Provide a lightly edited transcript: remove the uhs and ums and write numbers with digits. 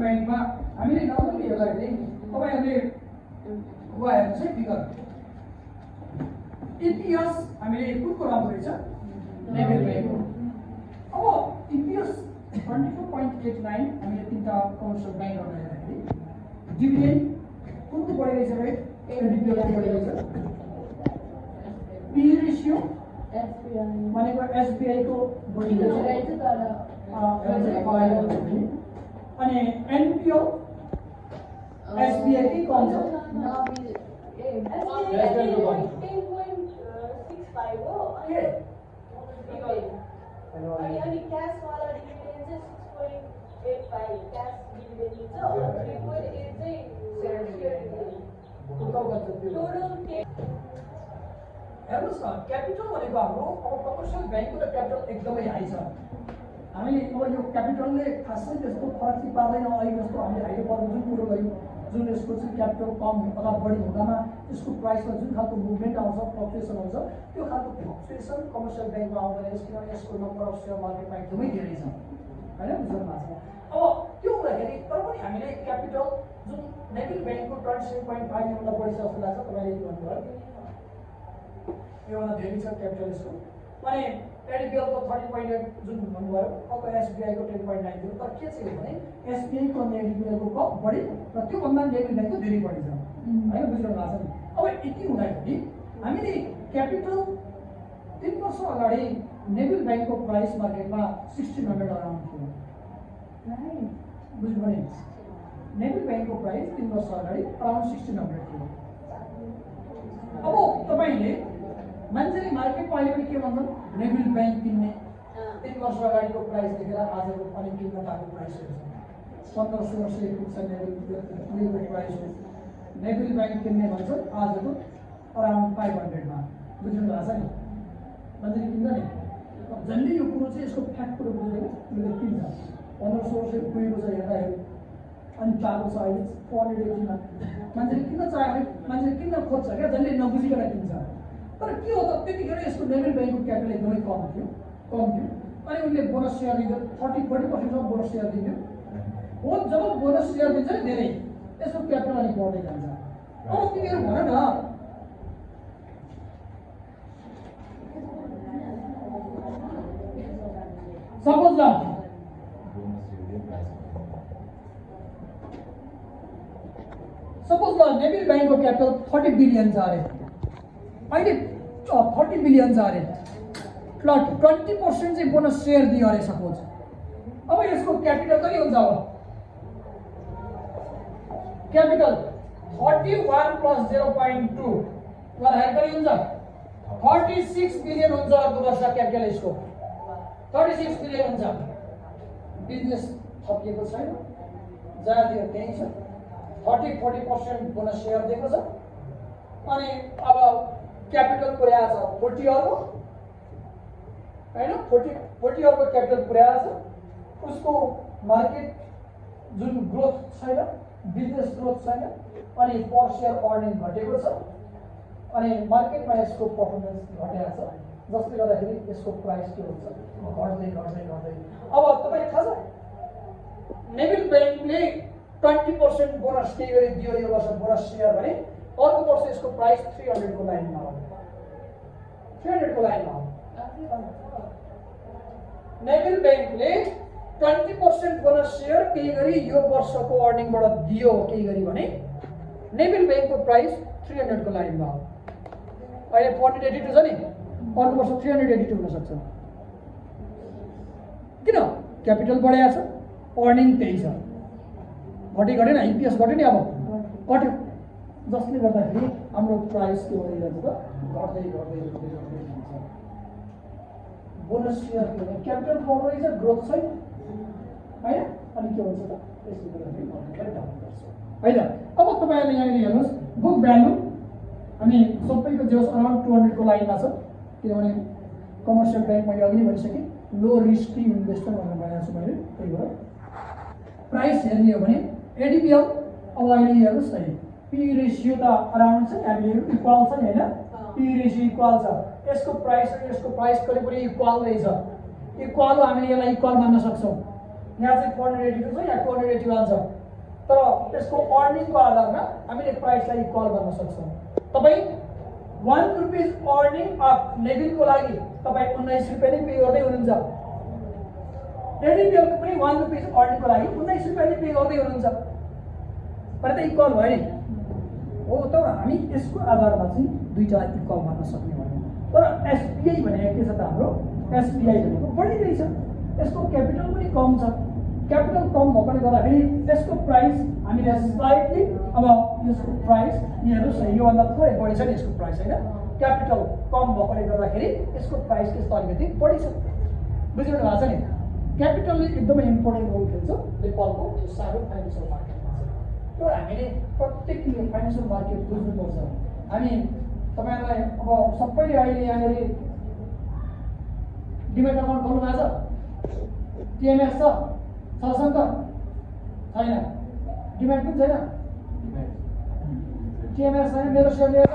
ब्याङ्कमा हामीले नर्मली हेर्दाखेरि तपाईहरुले हेर्नु चाहिँ फिगर इपिएस हामीले कुनको राम्रो रहेछ नेभल ब्याङ्कको अब इपिएस 22.89 हामीले तीनटा कमर्सियल ब्याङ्कहरुलाई हेर्दाखेरि डिभिडेन्ड कुनको बढी रहेछ भाइ एडिपिएल को बढी रहेछ पी रेशियो भनेको एसबीआई को बढी रहेछ तर अनि एनपीएल एसबीआई की कम छ अनि क्याश वाला डिभिडेन्ड चाहिँ 6.85 क्याश डिभिडेन्ड छ 3.8 चाहिँ शेयर हेर्नुहोस् न क्यापिटल भनेको हाम्रो अब कमर्सियल ब्याङ्कको त क्यापिटल एकदमै हाई छ हामीले अब यो क्यापिटलले खासै त्यस्तो फरक चाहिँ पार्दैन अहिले जस्तो हामीले हाइड्रो पर्नु जुन कुरो गऱ्यौँ जुन यसको चाहिँ क्यापिटल कम अथवा बढी हुँदामा यसको प्राइसमा जुन खालको मुभमेन्ट आउँछ फ्लक्चुएसन आउँछ त्यो खालको फ्लक्चुएसन कमर्सियल ब्याङ्कमा आउँदैन किनभने यसको नम्बर अफ सेयर मार्केटमा एकदमै धेरै छ होइन बुझ्नु भएको छ अब त्यो हुँदाखेरि तर पनि हामीले क्यापिटल जुन नेभल ब्याङ्कको 27.5 योभन्दा बढी छ जस्तो लाग्छ तपाईँले के भन्नुभयो योभन्दा धेरै छ क्यापिटल यसको अनि एडिपिएलको 30.8 जुन भन्नुभयो अब एसबीआईको 10.90 तर के चाहिँ हो भने एसबीआईको अनि एडिपिएलको कम बढी र त्योभन्दा नेभल ब्याङ्कको धेरै बढी छ होइन बुझ्नु भएको छ नि अब यति हुँदाखेरि हामीले क्यापिटल 3 वर्ष अगाडि नेभल ब्याङ्कको प्राइस मार्केटमा 1600 अराउन्ड थियो बुझ्नुभयो नि नेभल ब्याङ्कको प्राइस 3 वर्ष अगाडि अराउन्ड 1600 थियो अब तपाईले मान्छेले मार्केटमा अहिले पनि के भन्छन् नेभल ब्याङ्क किन्ने 3 वर्ष अगाडिको प्राइस देखेर आजको पनि किन्न पाएको प्राइस हो 1500 वर्ष पुग्छ नेभल प्राइस हो नेभल ब्याङ्क किन्ने भन्छ आजको अराउन्ड 500 मा बुझ्नु भएको छ नि मान्छेले किन्न नि जसले यो कुरो चाहिँ यसको फ्याक्ट कुरो बुझेर उसले किन्छ 1500 वर्ष पुगेको छ हेर्दाखेरि अनि पाएको छ अहिले 480 मा मान्छेले किन्न चाह्यो भने मान्छेले किन्न खोज्छ क्या जसले नबुझिकन किन्छ तर के हो त त्यतिखेर यसको नेभल ब्याङ्कको क्यापिटल एकदमै कम थियो अनि उनले बोनस सेयर दिन्थ्यो 30-40% सम्म बोनस सेयर दिन्थ्यो हो जब बोनस सेयर दिन्छ नि धेरै यसको क्यापिटल अलिक बढ्दै जान्छ अब तिमीहरू भन न सपोज ल नेभल ब्याङ्कको क्यापिटल 30 बिलियन छ अरे अहिले 40 बिलियन छ अरे 20% चाहिँ बोनस सेयर दियो अरे सपोज अब यसको क्यापिटल कति हुन्छ अब क्यापिटल 41 + 0.2 गर्दाखेरि कति हुन्छ 46 बिलियन हुन्छ अर्को वर्ष क्यापिटल यसको 36 बिलियन हुन्छ बिजनेस थपिएको छैन जहाँ दियो त्यही छ 30-40% बोनस सेयर दिएको छ अनि अब क्यापिटल पुर्याएको छ 40 अर्ब हैन 40 अर्ब क्यापिटल पुर्याएको छ उसको मार्केट जुन ग्रोथ छैन बिजनेस ग्रोथ छैन अनि पर सेयर अर्निङ घटेको छ अनि मार्केटमा यसको पर्फर्मेन्स घटेको छ जसले गर्दाखेरि यसको प्राइस के हुन्छ घट्दै अब तपाईले थाहा छ नेभल ब्याङ्कले 20% बोनस के गरी दियो यो वर्ष बोनस सेयर भने अर्को वर्ष यसको प्राइस 300 को लाइनमा हो 300 को लाइनमा हो नेभल ब्याङ्कले 20% बोनस सेयर के गरी यो वर्षको अर्निङबाट दियो के गरी भने नेभल ब्याङ्कको प्राइस 300 को लाइनमा हो अहिले 482 छ नि अर्को वर्ष 382 हुन सक्छ किन क्यापिटल बढाएको छ अर्निङ त्यही छ घटेन इपिएस घट्यो नि अब घट्यो जसले गर्दाखेरि हाम्रो प्राइस के हुँदै जान्छ त घट्दै जान्छ बोनस सेयर के भने क्यापिटल बढ्दो रहेछ ग्रोथ छैन हैन अनि के हुन्छ त त्यसले गर्दाखेरि मार्केटलाई डाउन गर्छ हैन अब तपाईहरुले यहाँ हेर्नुस् बुक भ्यालु हामी सबैको जेस अराउन्ड 200 को लाइनमा छ किनभने कमर्सियल ब्याङ्क मैले अघि नै भनिसके लो रिस्की इन्भेस्टर भनेर भनेको छु मैले त्यही भएर प्राइस हेर्ने हो भने एडिपिएल अब अहिले हेर्नुस् न पी रेशियो त अराउन्ड छ हामीले इक्वल छ नि हैन पी रेशियो इक्वल छ यसको प्राइस र यसको प्राइस करिब इक्वल रहेछ इक्वल हो हामीले यसलाई इक्वल मान्न सक्छौं यहाँ चाहिँ 482 छ, यहाँ 281 छ। तर त्यसको अर्निङको आधारमा हामीले प्राइसलाई इक्वल गर्न सक्छौँ। तपाईँ 1 रुपिस अर्निङ अफ नेभिलको लागि तपाईँ 19 रुपियाँ नै पे गर्दै हुनुहुन्छ। एडिबिएलको पनि 1 रुपिस अर्निङको लागि 19 रुपियाँ नै पे गर्दै हुनुहुन्छ। भने त इक्वल भयो नि हो। तर हामी यसको आधारमा चाहिँ दुईटा इक्वल गर्न सक्ने भन्यौँ। तर एसबिआई भनेको के छ त हाम्रो एसबिआई भनेको बढिरहेछ, यसको क्यापिटल पनि कम छ। क्यापिटल कम भएकोले गर्दाखेरि यसको प्राइस हामीले स्लाइटली अब यसको प्राइस यहाँहरू छ, योभन्दा थोरै बढी छ नि यसको प्राइस होइन। क्यापिटल कम भएकोले गर्दाखेरि यसको प्राइस त्यस्तो अलिकति बढी छ। बुझिरहनु भएको छ नि। क्यापिटलले एकदमै इम्पोर्टेन्ट रोल खेल्छ नेपालको त्यो सानो फाइनेन्सियल मार्केटमा चाहिँ। तर हामीले प्रत्येक फाइनेन्सियल मार्केट बुझ्नुपर्छ। हामी तपाईँहरूलाई अब सबैले अहिले यहाँनिर डिमेट अकाउन्ट खोल्नु भएको छ, टिएमएस छ, सशङ्कर छैन, डिमेट पनि छैन, टिएमएस छैन, मेरो सेयर लिएर